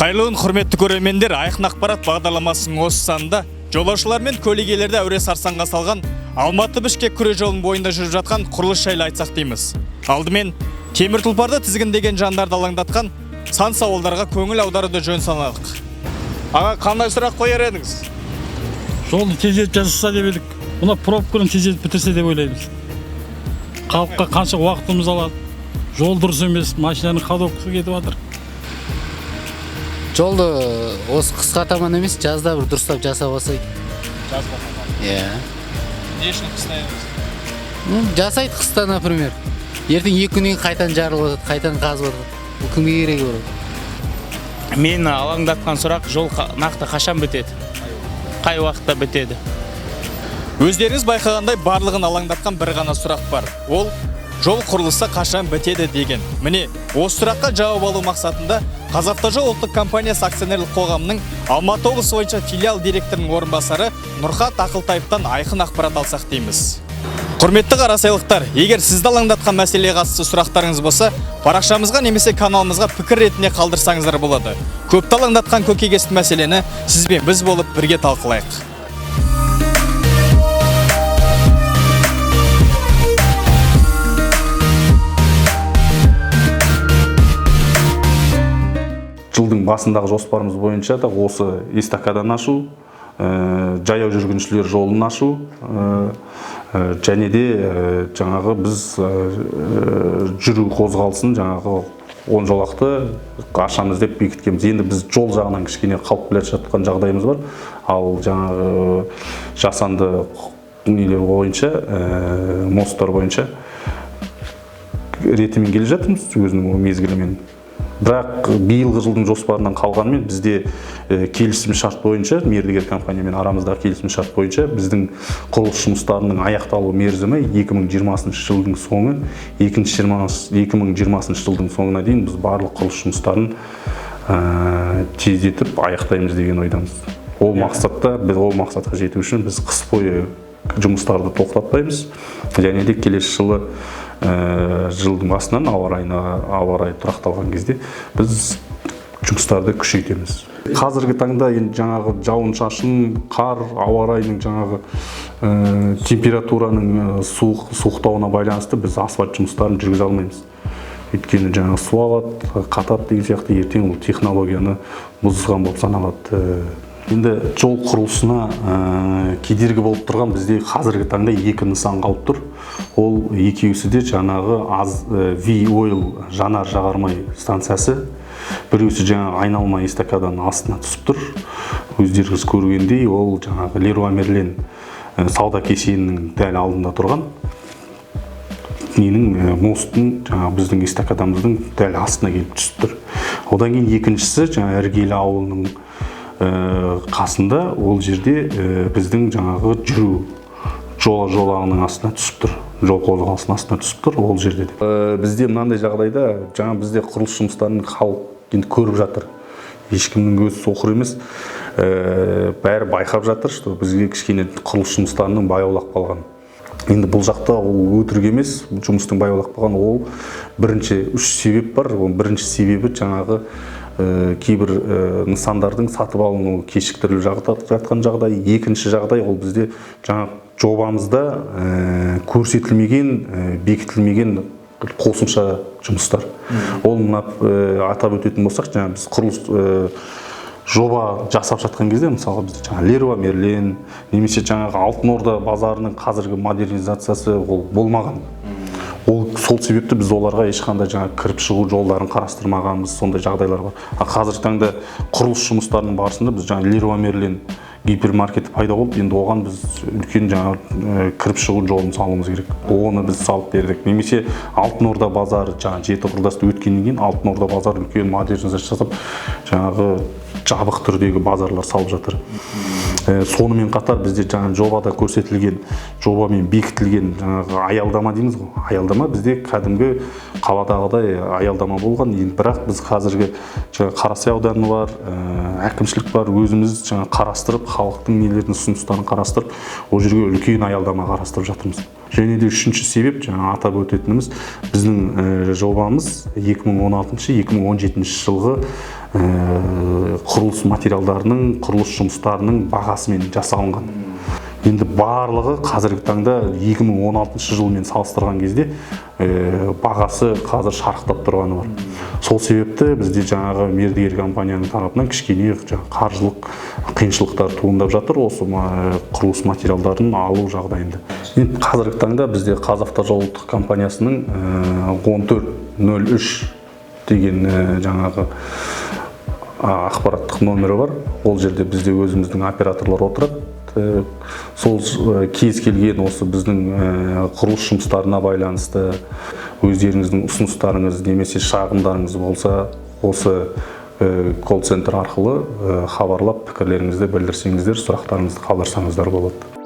Қайырлы күн, құрметті көрермендер, Айқын ақпарат бағдарламасының осы санында жолаушылар мен көлік иелерді әуре сарсаңға салған Алматы-Бішкек күре жолының бойында жүріп жатқан құрылыс жайлы айтсақ дейміз. Алдымен темір тұлпарды тізгіндеген жандарды алаңдатқан сан сауалдарға көңіл аударуды жөн санадық. Аға, қандай сұрақ қояр едіңіз? Жолды тездетіп жасаса деп едік. Мына пробканы тездетіп бітірсе деп ойлаймыз. Халыққа қанша уақытымыз алады? Жол дұрыс емес, машинаның ходовкасы кетіп жатыр. Жолды осы қысқа таман емес, жазда бір дұрыстап жасап алсайық. Жазға таман. Иә. Не үшін қыста емес? Жасайды қыста, например. Ертең 2 күннен қайтадан жарылып жатады, қайтадан қазып жатады. Бұл кімге керегі бар? Мені алаңдатқан сұрақ, жол нақты қашан бітеді? Қай уақытта бітеді? Өздеріңіз байқағандай барлығын алаңдатқан бір ғана сұрақ бар. Ол жол құрылысы қашан бітеді деген. Міне, осы сұраққа жауап алу мақсатында Қазавтожол ұлттық компаниясы акционерлік қоғамының Алматы облысы бойынша филиал директорының орынбасары Нұрхат Ақылтаевтан айқын ақпарат алсақ дейміз. Құрметті қарасайлықтар, егер сізді алаңдатқан мәселеге қатысты сұрақтарыңыз болса, парақшамызға немесе каналымызға пікір ретінде қалдырсаңыздар болады. Көпті алаңдатқан көкейкесті мәселені сізбен біз болып бірге талқылайық. Жылдың басындағы жоспарымыз бойынша да осы эстакадан ашу, жаяу жүргіншілер жолын ашу, және де жаңағы біз жүру қозғалысын жаңағы 10 жолақты ашамыз деп бекіткенбіз. Енді біз жол жағынан кішкене қалып келе жатқан жағдайымыз бар. Ал жаңағы жасанды нелер бойынша, мосттар бойынша ретімен келе жатырмыз өзінің мезгілімен. Бірақ биылғы жылдың жоспарынан қалғанмен бізде келісім шарт бойынша, мердігер компаниямен арамыздағы келісім шарт бойынша біздің құрылыс жұмыстарының аяқталу мерзімі 2020 жылдың соңы, 2020 жылдың соңына дейін біз барлық құрылыс жұмыстарын тездетіп аяқтаймыз деген ойдамыз. Ол мақсатқа жету үшін біз қыс бойы жұмыстарды тоқтатпаймыз, және де келесі жылы жылдың басынан ауа райы тұрақталған кезде біз жұмыстарды күшейтеміз. Қазіргі таңда жаңағы жауын-шашын, қар, ауа райының жаңағы температураның суықтауына байланысты біз асфальт жұмыстарын жүргізе алмаймыз. Өйткені жаңағы су алады, қатады деген сияқты ертең ол технологияны бұзған болып саналады. Енді жол құрылысына кедергі болып тұрған бізде қазіргі таңда 2 нысан қалып тұр. Ол екеуісі де жаңағы V-Oil жанар жағармай станциясы. Біреусі жаңағы айналма эстакадан астына түсіп тұр. Өздеріңіз көргендей, ол жаңағы Леруа Мерлен сауда кешенінің дәл алдында тұрған. Мосттың жаңағы біздің эстакадамыздың дәл астына келіп түсіп тұр. Одан кейін екіншісі жаңағы Іргелі ауылының қасында, ол жерде біздің жаңағы жүру жолағының астына түсіп тұр. Жол қозғалысының астына түсіп тұр, ол жерде де. Бізде мынандай жағдайда, жаңа бізде құрылыс жұмыстарын халық енді көріп жатыр. Ешкімнің өзі соқыр емес, бәрі байқап жатыр, что бізге кішкене құрылыс жұмыстарының баяулап қалған. Енді бұл жақта ол өтірік емес, жұмыстың баяулап қалған, ол бірінші 3 себеп бар. Бірінші себебі жаңағы кейбір нысандардың сатып алынуы кешіктіріліп жатқан жағдай. Екінші жағдай ол бізде жаңа жобамызда көрсетілмеген, бекітілмеген қосымша жұмыстар. Ол атап өтетін болсақ, жаңа біз құрылыс жоба жасап жатқан кезде, мысалы біз жаңа Леруа Мерлен, немесе жаңағы Алтын Орда базарының қазіргі модернизациясы ол болмаған. Сол себепті біз оларға ешқандай жаңа кіріп шығу жолдарын қарастырмағанбыз, сондай жағдайлар бар. Қазіргі таңда құрылыс жұмыстарының барысында біз жаңа Леруа Мерлен гипермаркеті пайда болды, енді оған біз үлкен жаңа кіріп шығу жолын салуымыз керек. Оны біз салып бердік. Немесе Алтын Орда базары жаңа 7 құрылысты өткеннен кейін Алтын Орда базары үлкен модернизация жасап, жаңағы жабық түрдегі базарлар салып жатыр. Сонымен қатар бізде жаңа жобада көрсетілген, жобамен бекітілген жаңағы аялдама дейміз ғой. Аялдама бізде кәдімгі қаладағыдай аялдама болған. Бірақ біз қазіргі Қарасай ауданы бар, әкімшілік бар, өзіміз жаңа қарастырып, халықтың нелерін ұсыныстарын қарастырып, ол жерге үлкен аялдама қарастырып жатырмыз. Және де үшінші себеп, жаңа атап өтетініміз, біздің жобамыз 2016-2017 жылғы құрылыс материалдарының, құрылыс жұмыстарының бағасымен жасалынған. Енді барлығы қазіргі таңда 2016 жылмен салыстырған кезде бағасы қазір шарықтап тұрғаны бар. Сол себепті бізде жаңағы мердігер компанияның тарапынан кішкене қаржылық қиыншылықтар туындап жатыр осы құрылыс материалдарын алу жағдайында. Енді қазіргі таңда бізде Қазавтожол ұлттық компаниясының 1403 деген жаңағы ақпараттық номері бар. Ол жерде бізде өзіміздің операторлар отырады. Сол кез келген осы біздің құрылыс жұмыстарына байланысты өздеріңіздің ұсыныстарыңыз немесе шағымдарыңыз болса, осы колл-центр арқылы хабарлап пікірлеріңізді білдірсеңіздер, сұрақтарыңызды қалдырсаңыздар болады.